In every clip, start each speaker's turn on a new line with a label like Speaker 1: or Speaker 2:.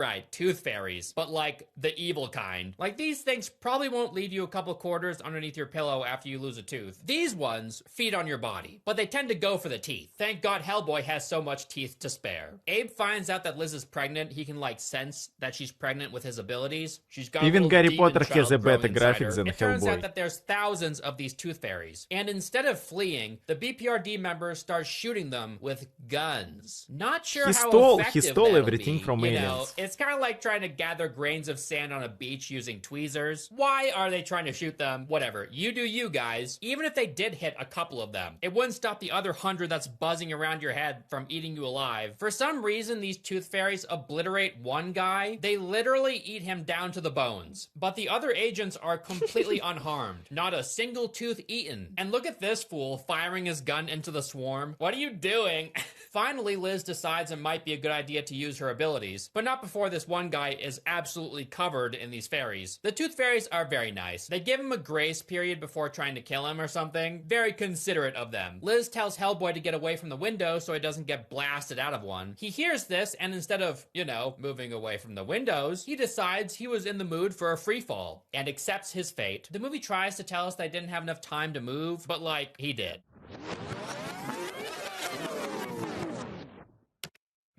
Speaker 1: Right, tooth fairies, but like the evil kind. Like these things probably won't leave you a couple quarters underneath your pillow after you lose a tooth. These ones feed on your body, but they tend to go for the teeth. Thank God Hellboy has so much teeth to spare. Abe finds out that Liz is pregnant. He can like sense that she's pregnant with his abilities. She's got a
Speaker 2: Even
Speaker 1: little
Speaker 2: Harry
Speaker 1: demon
Speaker 2: Potter has a
Speaker 1: child growing
Speaker 2: better
Speaker 1: inside
Speaker 2: graphics
Speaker 1: her.
Speaker 2: than
Speaker 1: It turns out
Speaker 2: Hellboy.
Speaker 1: that there's thousands of these tooth fairies, and instead of fleeing, the BPRD members start shooting them with guns. Not sure
Speaker 2: He
Speaker 1: how
Speaker 2: stole
Speaker 1: effective
Speaker 2: everything
Speaker 1: be.
Speaker 2: from
Speaker 1: You know,
Speaker 2: aliens.
Speaker 1: it's kind of like trying to gather grains of sand on a beach using tweezers. Why are they trying to shoot them? Whatever. You do you, guys. Even if they did hit a couple of them, it wouldn't stop the other 100 that's buzzing around your head from eating you alive. For some reason, these tooth fairies obliterate one guy. They literally eat him down to the bones. But the other agents are completely unharmed. Not a single tooth eaten. And look at this fool firing his gun into the swarm. What are you doing? Finally, Liz decides it might be a good idea to use her abilities, but not before this one guy is absolutely covered in these fairies. The tooth fairies are very nice. They give him a grace period before trying to kill him or something. Very considerate of them. Liz tells Hellboy to get away from the window so he doesn't get blasted out of one. He hears this, and instead of, you know, moving away from the windows, he decides he was in the mood for a free fall and accepts his fate. The movie tries to tell us they didn't have enough time to move, but like, he did.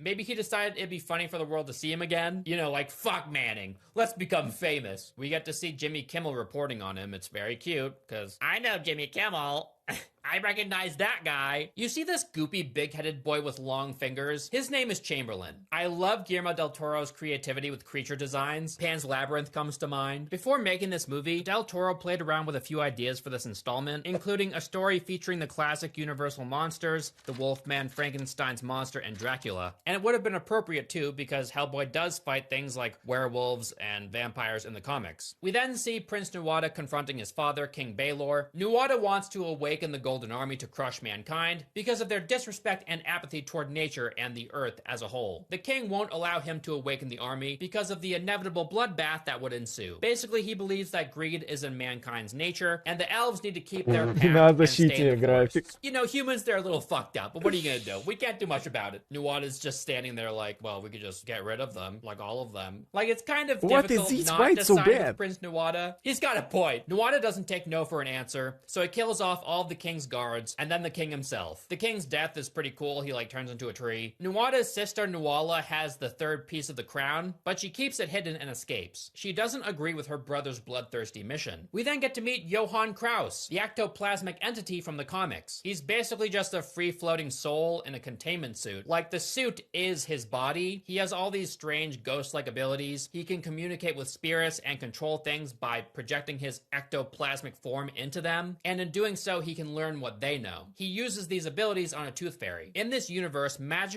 Speaker 1: Maybe he decided it'd be funny for the world to see him again. You know, like, fuck Manning. Let's become famous. We get to see Jimmy Kimmel reporting on him. It's very cute, because I know Jimmy Kimmel. I recognize that guy. You see this goopy, big-headed boy with long fingers? His name is Chamberlain. I love Guillermo del Toro's creativity with creature designs. Pan's Labyrinth comes to mind. Before making this movie, del Toro played around with a few ideas for this installment, including a story featuring the classic Universal monsters, the Wolfman, Frankenstein's monster, and Dracula. And it would have been appropriate too, because Hellboy does fight things like werewolves and vampires in the comics. We then see Prince Nuada confronting his father, King Baelor. Nuada wants to awaken the Golden Army to crush mankind because of their disrespect and apathy toward nature and the earth as a whole. The king won't allow him to awaken the army because of the inevitable bloodbath that would ensue. Basically, he believes that greed is in mankind's nature, and the elves need to keep their pact and stay in the forest. You know, humans, they're a little fucked up, but what are you gonna do? We can't do much about it. Nuada's just standing there like, well, we could just get rid of them, like all of them. Like, it's kind of difficult not to side with Prince Nuada. He's got a point. Nuada doesn't take no for an answer, so he kills off all of the king's guards, and then the king himself. The king's death is pretty cool. He like turns into a tree. Nuada's sister Nuala has the third piece of the crown, but she keeps it hidden and escapes. She doesn't agree with her brother's bloodthirsty mission. We then get to meet Johann Kraus, the ectoplasmic entity from the comics. He's basically just a free-floating soul in a containment suit. Like, the suit is his body. He has all these strange ghost-like abilities. He can communicate with spirits and control things by projecting his ectoplasmic form into them, and in doing so, he can learn what they know. He uses these abilities on a tooth fairy. In this universe, magical